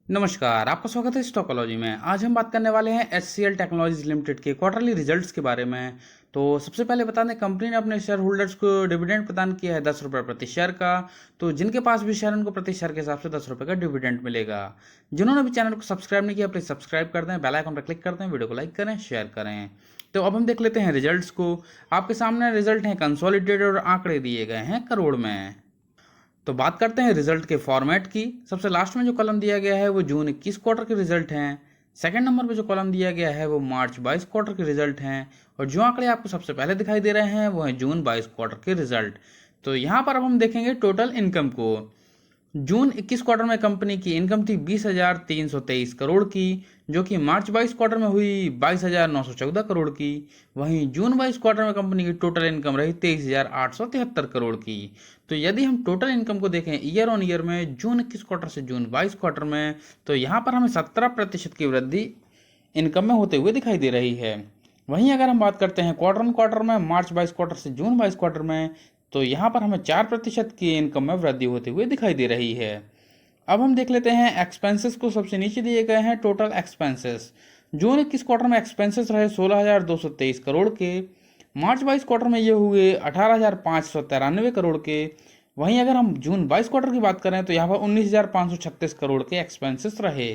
नमस्कार, आपका स्वागत है स्टॉकोलॉजी में। आज हम बात करने वाले हैं एचसीएल टेक्नोलॉजीज लिमिटेड के क्वार्टरली रिजल्ट्स के बारे में। तो सबसे पहले बता दें, कंपनी ने अपने शेयर होल्डर्स को डिविडेंड प्रदान किया है 10 रुपये प्रति शेयर का। तो जिनके पास भी शेयर, उनको प्रति शेयर के हिसाब से 10 रुपये का डिविडेंड मिलेगा। जिन्होंने भी चैनल को सब्सक्राइब नहीं किया, प्लीज सब्सक्राइब कर दें, बेल आइकन पर क्लिक कर दें, वीडियो को लाइक करें, शेयर करें। तो अब हम देख लेते हैं रिजल्ट्स को। आपके सामने रिजल्ट हैं कंसोलिडेटेड और आंकड़े दिए गए हैं करोड़ में। तो बात करते हैं रिजल्ट के फॉर्मेट की। सबसे लास्ट में जो कॉलम दिया गया है वो जून 21 क्वार्टर के रिजल्ट हैं। सेकंड नंबर पे जो कॉलम दिया गया है वो मार्च 22 क्वार्टर के रिजल्ट हैं। और जो आंकड़े आपको सबसे पहले दिखाई दे रहे हैं वो हैं जून 22 क्वार्टर के रिजल्ट। तो यहाँ पर अब हम देखेंगे टोटल इनकम को। जून 21 क्वार्टर में कंपनी की इनकम थी 20,323 करोड़ की, जो कि मार्च 22 क्वार्टर में हुई 22,914 करोड़ की। वहीं जून 22 क्वार्टर में कंपनी की टोटल इनकम रही 23,873 करोड़ की। तो यदि हम टोटल इनकम को देखें ईयर ऑन ईयर में, जून 21 क्वार्टर से जून 22 क्वार्टर में, तो यहाँ पर हमें 17% की वृद्धि इनकम में होते हुए दिखाई दे रही है। वहीं अगर हम बात करते हैं क्वार्टर ऑन क्वार्टर में, मार्च 22 क्वार्टर से जून 22 क्वार्टर में, तो यहाँ पर हमें 4% की इनकम में वृद्धि होते हुए दिखाई दे रही है। अब हम देख लेते हैं एक्सपेंसेस को। सबसे नीचे दिए गए हैं टोटल एक्सपेंसेस। जून 21 क्वार्टर में एक्सपेंसेस रहे 16,223 करोड़ के। मार्च 22 क्वार्टर में ये हुए 18,593 करोड़ के। वहीं अगर हम जून 22 क्वार्टर की बात करें तो यहाँ पर 19,536 करोड़ के एक्सपेंसेस रहे।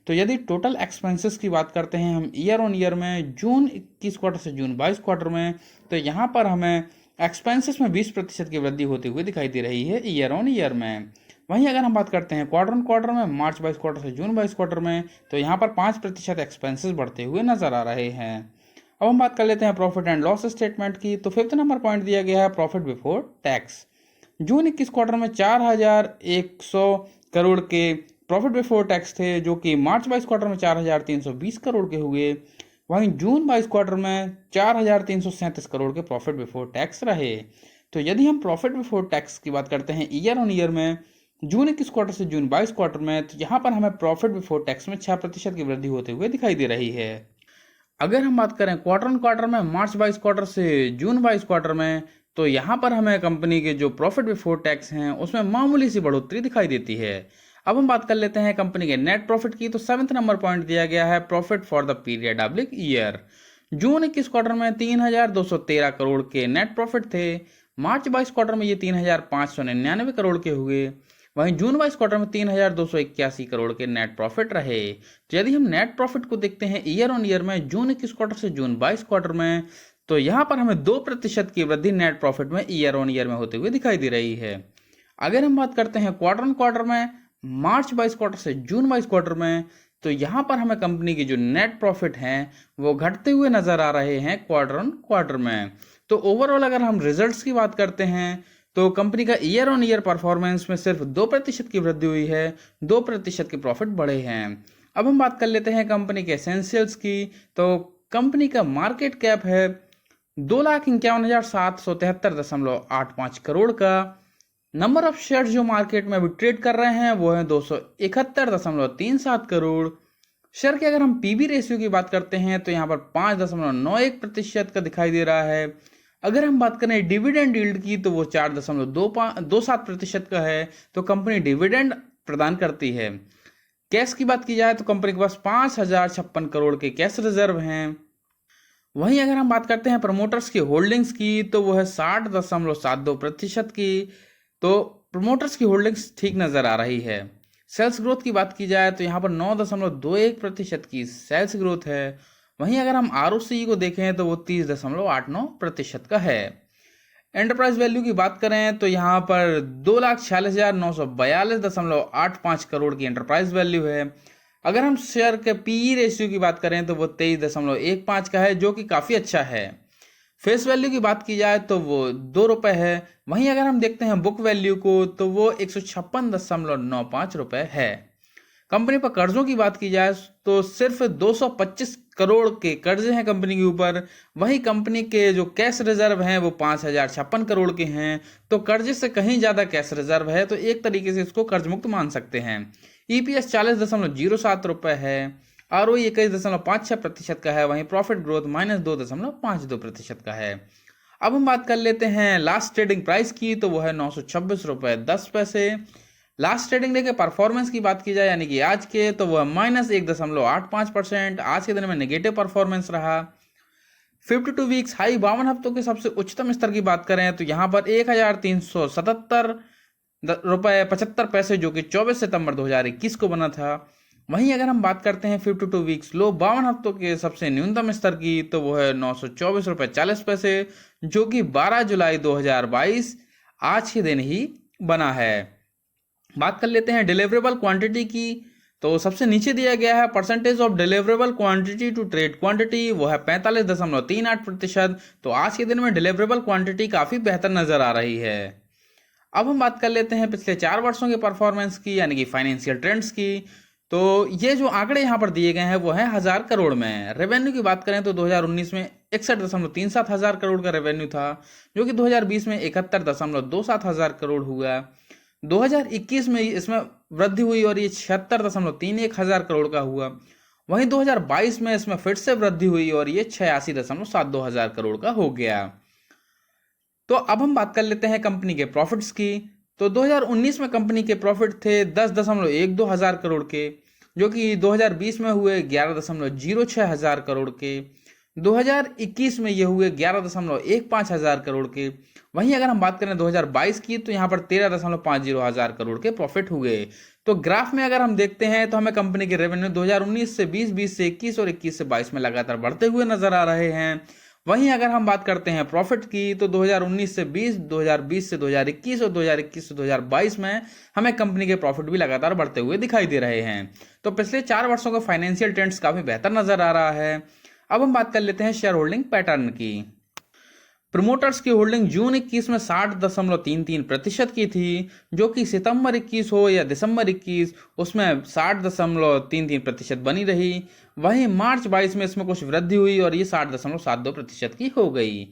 तो यदि टोटल एक्सपेंसेस की बात करते हैं हम ईयर ऑन ईयर में, जून 21 क्वार्टर से जून 22 क्वार्टर में, तो यहाँ पर हमें एक्सपेंसेस में 20% की वृद्धि होती हुई दिखाई दे रही है ईयर ऑन ईयर में। वहीं अगर हम बात करते हैं क्वार्टर ऑन क्वार्टर में, मार्च 22 क्वार्टर से जून 22 क्वार्टर में, तो यहाँ पर 5% एक्सपेंसेस बढ़ते हुए नजर आ रहे हैं। अब हम बात कर लेते हैं प्रॉफिट एंड लॉस स्टेटमेंट की। तो 5th नंबर पॉइंट दिया गया है प्रॉफिट बिफोर टैक्स। जून 21 क्वार्टर में 4,100 करोड़ के प्रॉफिट बिफोर टैक्स थे, जो कि मार्च 22 क्वार्टर में 4,320 करोड़ के हुए। वहीं जून 22 क्वार्टर में 4,337 करोड़ के प्रॉफिट बिफोर टैक्स रहे। तो यदि हम प्रॉफिट बिफोर टैक्स की बात करते हैं ईयर ऑन ईयर में, जून 21 क्वार्टर से जून 22 क्वार्टर में, तो यहाँ पर हमें प्रॉफिट बिफोर टैक्स में 6% की वृद्धि होते हुए दिखाई दे रही है। अगर हम बात करें क्वार्टर ऑन क्वार्टर में, मार्च 22 क्वार्टर से जून 22 क्वार्टर में, तो यहाँ पर हमें कंपनी के जो प्रॉफिट बिफोर टैक्स हैं उसमें मामूली सी बढ़ोतरी दिखाई देती है। अब हम बात कर लेते हैं कंपनी के नेट प्रॉफिट की। तो 7th नंबर पॉइंट दिया गया है profit for the period oblique year. June 21 quarter में 3,213 करोड़ के नेट प्रॉफिट थे। मार्च 22 क्वार्टर में ये 3,599 करोड़ के हुए। वहीं जून 22 क्वार्टर में 3,281 करोड़ के नेट प्रॉफिट रहे। तो यदि हम नेट प्रॉफिट को देखते हैं ईयर ऑन ईयर में, जून 21 क्वार्टर से जून 22 क्वार्टर में, तो यहाँ पर हमें 2% की वृद्धि नेट प्रॉफिट में ईयर ऑन ईयर में होते हुए दिखाई दे रही है। अगर हम बात करते हैं क्वार्टर ऑन क्वार्टर में, मार्च 22 क्वार्टर से जून 22 क्वार्टर में, तो यहाँ पर हमें कंपनी की जो नेट प्रॉफिट हैं वो घटते हुए नजर आ रहे हैं क्वार्टर ऑन क्वार्टर में। तो ओवरऑल अगर हम रिजल्ट्स की बात करते हैं तो कंपनी का ईयर ऑन ईयर परफॉर्मेंस में सिर्फ 2% की वृद्धि हुई है, 2% के प्रॉफिट बढ़े हैं। अब हम बात कर लेते हैं कंपनी के एसेंशियल्स की। तो कंपनी का मार्केट कैप है 2,51,773.85 करोड़ का। नंबर ऑफ शेयर्स जो मार्केट में अभी ट्रेड कर रहे हैं वो है 271.37 करोड़। शेयर के अगर हम पीबी रेशियो की बात करते हैं तो यहाँ पर 5.91% का दिखाई दे रहा है। अगर हम बात करें डिविडेंड यील्ड की तो वो 4.27% का है। तो कंपनी डिविडेंड प्रदान करती है। कैश की बात की जाए तो कंपनी के पास 5,056 करोड़ के कैश रिजर्व हैं। वहीं अगर हम बात करते हैं प्रमोटर्स की होल्डिंग्स की तो वो है 60.72% की। तो प्रमोटर्स की होल्डिंग्स ठीक नजर आ रही है। सेल्स ग्रोथ की बात की जाए तो यहाँ पर 9.21% की सेल्स ग्रोथ है। वहीं अगर हम आरओसी को देखें तो वो 30.89% का है। एंटरप्राइज वैल्यू की बात करें तो यहाँ पर 2,46,942.85 करोड़ की एंटरप्राइज वैल्यू है। अगर हम शेयर के पीई रेशियो की बात करें तो वो 23.15 का है, जो कि काफ़ी अच्छा है। फेस वैल्यू की बात की जाए तो वो 2 रुपये है। वहीं अगर हम देखते हैं बुक वैल्यू को तो वो 156.95 रुपये है। कंपनी पर कर्जों की बात की जाए तो सिर्फ 225 करोड़ के कर्जे हैं कंपनी के ऊपर। वहीं कंपनी के जो कैश रिजर्व हैं वो 5,056 करोड़ के हैं। तो कर्जे से कहीं ज़्यादा कैश रिजर्व है, तो एक तरीके से इसको कर्ज मुक्त मान सकते हैं। ईपीएस 40.07 रुपये है। आरओई 21.56% का है। वहीं प्रॉफिट ग्रोथ -2.52% का है। अब हम बात कर लेते हैं लास्ट ट्रेडिंग प्राइस की। तो वो है 926 रुपये 10 पैसे। लास्ट ट्रेडिंग डे के परफॉर्मेंस की बात की जाए यानी कि आज के, तो वह -1.85%। आज के दिन में नेगेटिव परफॉर्मेंस रहा। 52 वीक्स हाई 52 हफ्तों के सबसे उच्चतम स्तर की बात करें तो यहाँ पर 1377 रुपये 75 पैसे, जो कि 24 सितंबर 2021 को बना था। वहीं अगर हम बात करते हैं 52 वीक्स लो 52 हफ्तों के सबसे न्यूनतम स्तर की, तो वो है 924 रुपये 40 पैसे, जो कि 12 जुलाई 2022 आज के दिन ही बना है। बात कर लेते हैं डिलीवरेबल क्वांटिटी की, तो सबसे नीचे दिया गया है percentage of deliverable quantity to trade quantity, वो है 45.38%। तो आज के दिन में डिलीवरेबल क्वांटिटी काफ़ी बेहतर नज़र आ रही है। अब हम बात कर लेते हैं पिछले 4 वर्षों के परफॉर्मेंस की यानी कि फाइनेंशियल ट्रेंड्स की। तो ये जो आंकड़े यहाँ पर दिए गए हैं वो है 1000 करोड़ में। रेवेन्यू की बात करें तो 2019 में 61.37 हज़ार करोड़ का रेवेन्यू था, जो कि 2020 में 71.27 हज़ार करोड़ हुआ। 2021 में इसमें वृद्धि हुई और ये 76.31 हज़ार करोड़ का हुआ। वहीं 2022 में इसमें फिर से वृद्धि हुई और ये 86.72 हज़ार करोड़ का हो गया। तो अब हम बात कर लेते हैं कंपनी के प्रॉफिट्स की। तो 2019 में कंपनी के प्रॉफिट थे 10.12 हज़ार करोड़ के, जो कि 2020 में हुए 11.06 हज़ार करोड़ के। 2021 में ये हुए 11.15 हज़ार करोड़ के। वहीं अगर हम बात करें 2022 की, तो यहाँ पर 13.50 हज़ार करोड़ के प्रॉफिट हुए। तो ग्राफ में अगर हम देखते हैं तो हमें कंपनी के रेवेन्यू 2019 से 20, 20 से 21 और 21 से 22 में लगातार बढ़ते हुए नजर आ रहे हैं। वहीं अगर हम बात करते हैं प्रॉफिट की, तो 2019 से 20, 2020 से 2021 और 2021 से 2022 में हमें कंपनी के प्रॉफिट भी लगातार बढ़ते हुए दिखाई दे रहे हैं। तो पिछले 4 वर्षों का फाइनेंशियल ट्रेंड्स काफी बेहतर नजर आ रहा है। अब हम बात कर लेते हैं शेयर होल्डिंग पैटर्न की। प्रमोटर्स की होल्डिंग जून 21 में 60.33% की थी, जो कि सितंबर 21 हो या दिसंबर 21 उसमें 60.33% बनी रही। वहीं मार्च 22 में इसमें कुछ वृद्धि हुई और ये 60.72% की हो गई।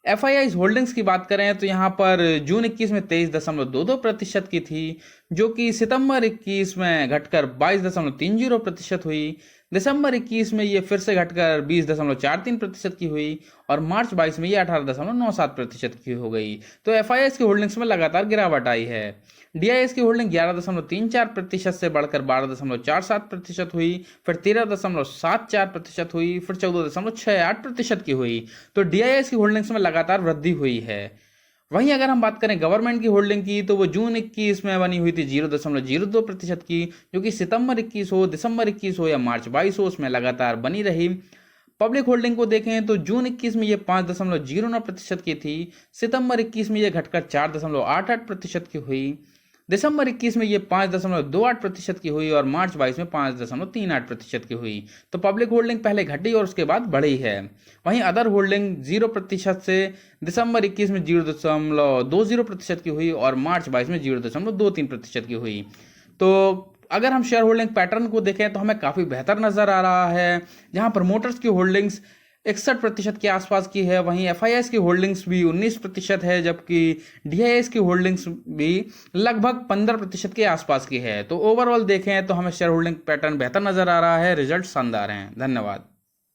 FIIs होल्डिंग्स की बात करें तो यहाँ पर जून 21 में 23.22% की थी, जो कि सितंबर 21 में घटकर 22.30% हुई। दिसंबर 21 में ये फिर से घटकर 20.43% की हुई और मार्च 22 में ये 18.97% की हो गई। तो FIIs की होल्डिंग्स में लगातार गिरावट आई है। DIS की होल्डिंग 11.34% से बढ़कर 12.47% हुई, फिर 13.74% हुई, फिर 14.68% की हुई। तो DIS की होल्डिंग्स में लगातार वृद्धि हुई है। वहीं अगर हम बात करें गवर्नमेंट की होल्डिंग की, तो वो जून 21 में बनी हुई थी 0.02% की, जो कि सितंबर 21 हो, दिसंबर 21 हो या मार्च 22 हो उसमें लगातार बनी रही। पब्लिक होल्डिंग को देखें तो जून 21 में ये 5.09% की थी, सितंबर 21 में ये घटकर 4.88% की हुई, दिसंबर 21 में ये 5.28% की हुई और मार्च 22 में 5.38% की हुई। तो पब्लिक होल्डिंग पहले घटी और उसके बाद बढ़ी है। वहीं अदर होल्डिंग 0% से दिसंबर 21 में 0.20% की हुई और मार्च 22 में 0.23% की हुई। तो अगर हम शेयर होल्डिंग पैटर्न को देखें तो हमें काफ़ी बेहतर नज़र आ रहा है, जहां प्रमोटर्स की होल्डिंग्स 61% के आसपास की है। वहीं FIIs की होल्डिंग्स भी 19% है, जबकि DIS की होल्डिंग्स भी लगभग 15% के आसपास की है। तो ओवरऑल देखें तो हमें शेयर होल्डिंग पैटर्न बेहतर नज़र आ रहा है, रिजल्ट शानदार हैं। धन्यवाद।